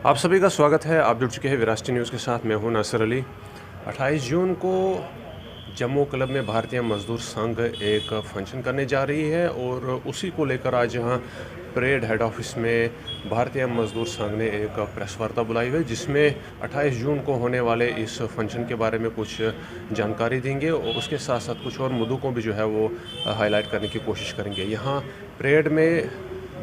आप सभी का स्वागत है। आप जुड़ चुके हैं विरासती न्यूज़ के साथ। मैं हूं नासिर अली। 28 जून को जम्मू क्लब में भारतीय मजदूर संघ एक फंक्शन करने जा रही है और उसी को लेकर आज यहाँ परेड हेड ऑफिस में भारतीय मजदूर संघ ने एक प्रेस वार्ता बुलाई हुई है, जिसमें 28 जून को होने वाले इस फंक्शन के बारे में कुछ जानकारी देंगे और उसके साथ साथ कुछ और मुद्दों को भी जो है वो हाईलाइट करने की कोशिश करेंगे। यहाँ परेड में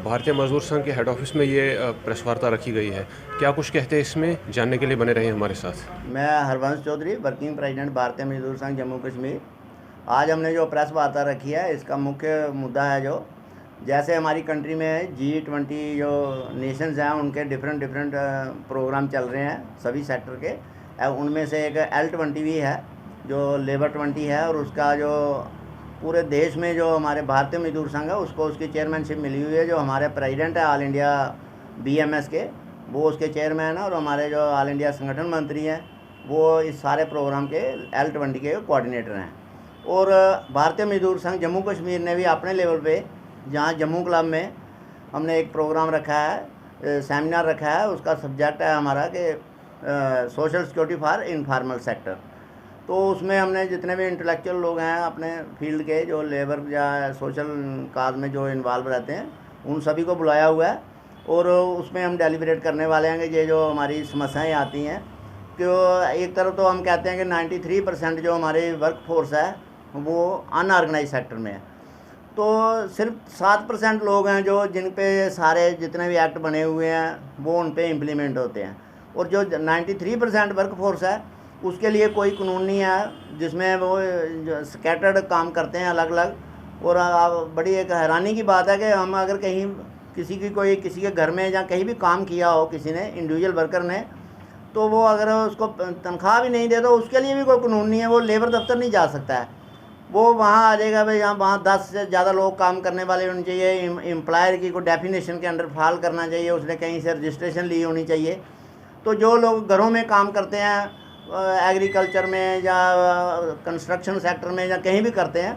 भारतीय मजदूर संघ के हेड ऑफिस में ये प्रेस वार्ता रखी गई है। क्या कुछ कहते हैं इसमें, जानने के लिए बने रहे हमारे साथ। मैं हरवंश चौधरी, वर्किंग प्रेसिडेंट भारतीय मजदूर संघ जम्मू कश्मीर। आज हमने जो प्रेस वार्ता रखी है, इसका मुख्य मुद्दा है जो जैसे हमारी कंट्री में G20 जो नेशंस हैं उनके डिफरेंट प्रोग्राम चल रहे हैं सभी सेक्टर के। उनमें से एक L20 भी है जो लेबर 20 है, और उसका जो पूरे देश में जो हमारे भारतीय मजदूर संघ है उसको उसकी चेयरमैनशिप मिली हुई है। जो हमारे प्रेसिडेंट है ऑल इंडिया BMS के, वो उसके चेयरमैन है, और हमारे जो ऑल इंडिया संगठन मंत्री हैं वो इस सारे प्रोग्राम के L20 के कोऑर्डिनेटर हैं। और भारतीय मजदूर संघ जम्मू कश्मीर ने भी अपने लेवल पे, जहाँ जम्मू क्लब में हमने एक प्रोग्राम रखा है, सेमिनार रखा है, उसका सब्जेक्ट है हमारा कि social security for informal sector. तो उसमें हमने जितने भी इंटेलेक्चुअल लोग हैं अपने फील्ड के, जो लेबर या सोशल काज में जो इन्वॉल्व रहते हैं, उन सभी को बुलाया हुआ है। और उसमें हम डेलिब्रेट करने वाले हैं कि ये जो हमारी समस्याएं आती हैं, कि एक तरफ तो हम कहते हैं कि 93% जो हमारी वर्क फोर्स है वो अनऑर्गेनाइज सेक्टर में है, तो सिर्फ 7% लोग हैं जो जिन पे सारे जितने भी एक्ट बने हुए हैं वो उन पे इम्प्लीमेंट होते हैं। और जो 93% वर्क फोर्स है उसके लिए कोई कानून नहीं है, जिसमें वो स्कैटर्ड काम करते हैं अलग अलग। और बड़ी एक हैरानी की बात है कि हम अगर कहीं किसी के घर में या कहीं भी काम किया हो किसी ने, इंडिविजुअल वर्कर ने, तो वो अगर उसको तनख्वाह भी नहीं दे तो उसके लिए भी कोई कानून नहीं है, वो लेबर दफ्तर नहीं जा सकता है। वो वहाँ आ जाएगा भाई, यहाँ वहाँ 10 से ज़्यादा लोग काम करने वाले होने चाहिए, एम्प्लॉयर की कोई डेफिनेशन के अंडर फाल करना चाहिए, उसने कहीं से रजिस्ट्रेशन ली होनी चाहिए। तो जो लोग घरों में काम करते हैं, एग्रीकल्चर में या कंस्ट्रक्शन सेक्टर में या कहीं भी करते हैं,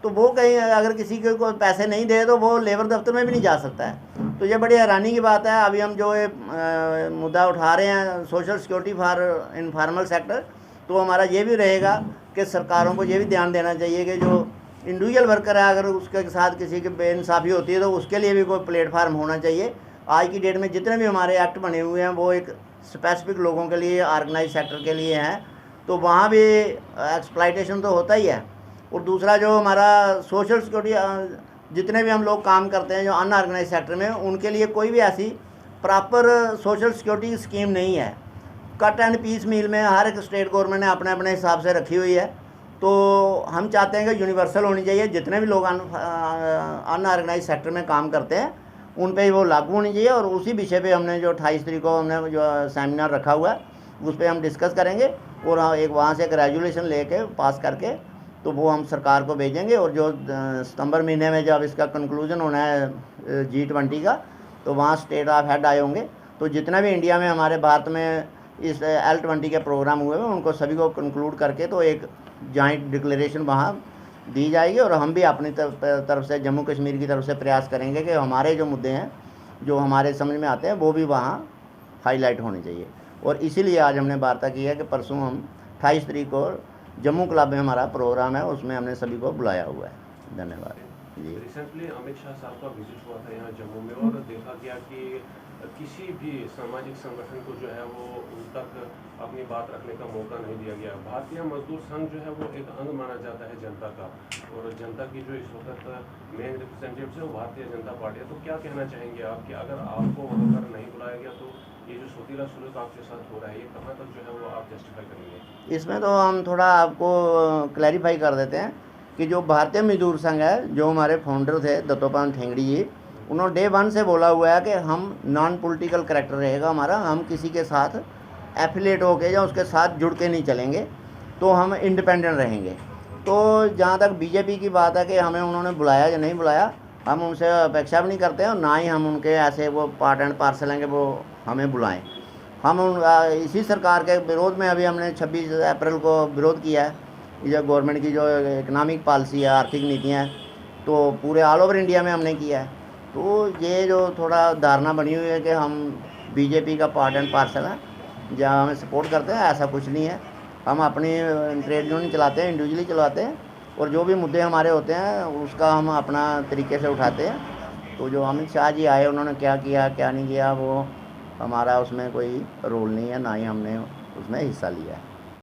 तो वो कहीं अगर किसी को पैसे नहीं दे तो वो लेबर दफ्तर में भी नहीं जा सकता है। तो ये बड़ी हैरानी की बात है। अभी हम जो ये मुद्दा उठा रहे हैं social security for informal sector, तो हमारा ये भी रहेगा कि सरकारों को ये भी ध्यान देना चाहिए कि जो इंडिविजुअल वर्कर है, अगर उसके साथ किसी की बेइंसाफ़ी होती है तो उसके लिए भी कोई प्लेटफार्म होना चाहिए। आज की डेट में जितने भी हमारे एक्ट बने हुए हैं वो एक स्पेसिफिक लोगों के लिए, ऑर्गेनाइज सेक्टर के लिए हैं, तो वहाँ भी एक्सप्लॉयटेशन तो होता ही है। और दूसरा जो हमारा सोशल सिक्योरिटी, जितने भी हम लोग काम करते हैं जो अनऑर्गेनाइज सेक्टर में, उनके लिए कोई भी ऐसी प्रॉपर सोशल सिक्योरिटी स्कीम नहीं है। कट एंड पीस मील में हर एक स्टेट गवर्नमेंट ने अपने अपने हिसाब से रखी हुई है। तो हम चाहते हैं कि यूनिवर्सल होनी चाहिए, जितने भी लोग अनऑर्गेनाइज सेक्टर में काम करते हैं उन पे ही वो लागू होनी चाहिए। और उसी विषय पे हमने जो 28 तारीख को हमने जो सेमिनार रखा हुआ है उस पर हम डिस्कस करेंगे, और एक वहाँ से एक रेजुलेशन लेके पास करके तो वो हम सरकार को भेजेंगे। और जो सितंबर महीने में जब इसका कंक्लूजन होना है G20 का, तो वहाँ स्टेट ऑफ हेड आए होंगे। तो जितना भी इंडिया में हमारे भारत में इस L20 के प्रोग्राम हुए हैं उनको सभी को कंक्लूड करके तो एक जॉइंट डिक्लेरेशन वहाँ दी जाएगी। और हम भी अपनी तरफ से, जम्मू कश्मीर की तरफ से प्रयास करेंगे कि हमारे जो मुद्दे हैं जो हमारे समझ में आते हैं वो भी वहाँ हाईलाइट होने चाहिए। और इसीलिए आज हमने वार्ता की है कि परसों हम 28 तारीख को जम्मू क्लब में हमारा प्रोग्राम है, उसमें हमने सभी को बुलाया हुआ है। धन्यवाद जी। रिसेंटली अमित शाह साहब का विजिट हुआ था यहाँ जम्मू में, और देखा गया कि किसी भी सामाजिक संगठन को जो है वो उन तक अपनी बात रखने का मौका नहीं दिया गया। भारतीय मजदूर संघ जो है वो एक अंग माना जाता है जनता का, और जनता की जो इस वक्त मेन रिप्रेजेंटेटिव है वो भारतीय जनता पार्टी है। तो क्या कहना चाहेंगे आप कि अगर आपको वहाँ पर नहीं बुलाया गया तो ये जो सोतीला सलूक आपके साथ हो रहा है, ये कहाँ तक जो है वो आप जस्टिफाई करेंगे? इसमें तो हम थोड़ा आपको क्लैरिफाई कर देते हैं कि जो भारतीय मजदूर संघ है, जो हमारे फाउंडर थे दत्तोपंत ठेंगड़ी जी, उन्होंने डे 1 से बोला हुआ है कि हम नॉन पॉलिटिकल करैक्टर रहेगा हमारा, हम किसी के साथ एफिलेट होके या उसके साथ जुड़ के नहीं चलेंगे, तो हम इंडिपेंडेंट रहेंगे। तो जहाँ तक बीजेपी की बात है कि हमें उन्होंने बुलाया या नहीं बुलाया, हम उनसे अपेक्षा भी नहीं करते हैं, और ना ही हम उनके ऐसे वो पार्ट एंड पार्सल हैं कि वो हमें बुलाएं। हम इसी सरकार के विरोध में अभी हमने 26 अप्रैल को विरोध किया है। ये गवर्नमेंट की जो इकनॉमिक पॉलिसी है, आर्थिक नीतियाँ, तो पूरे ऑल ओवर इंडिया में हमने किया है। तो ये जो थोड़ा धारणा बनी हुई है कि हम बीजेपी का पार्ट एंड पार्सल है, जहाँ हमें सपोर्ट करते हैं। ऐसा कुछ नहीं है, हम अपनी ट्रेड यूनियन चलाते हैं, इंडिविजुअली चलाते हैं, और जो भी मुद्दे हमारे होते हैं उसका हम अपना तरीके से उठाते हैं। तो जो अमित शाह जी आए, उन्होंने क्या किया क्या नहीं किया, वो हमारा उसमें कोई रोल नहीं है, ना ही हमने उसमें हिस्सा लिया है।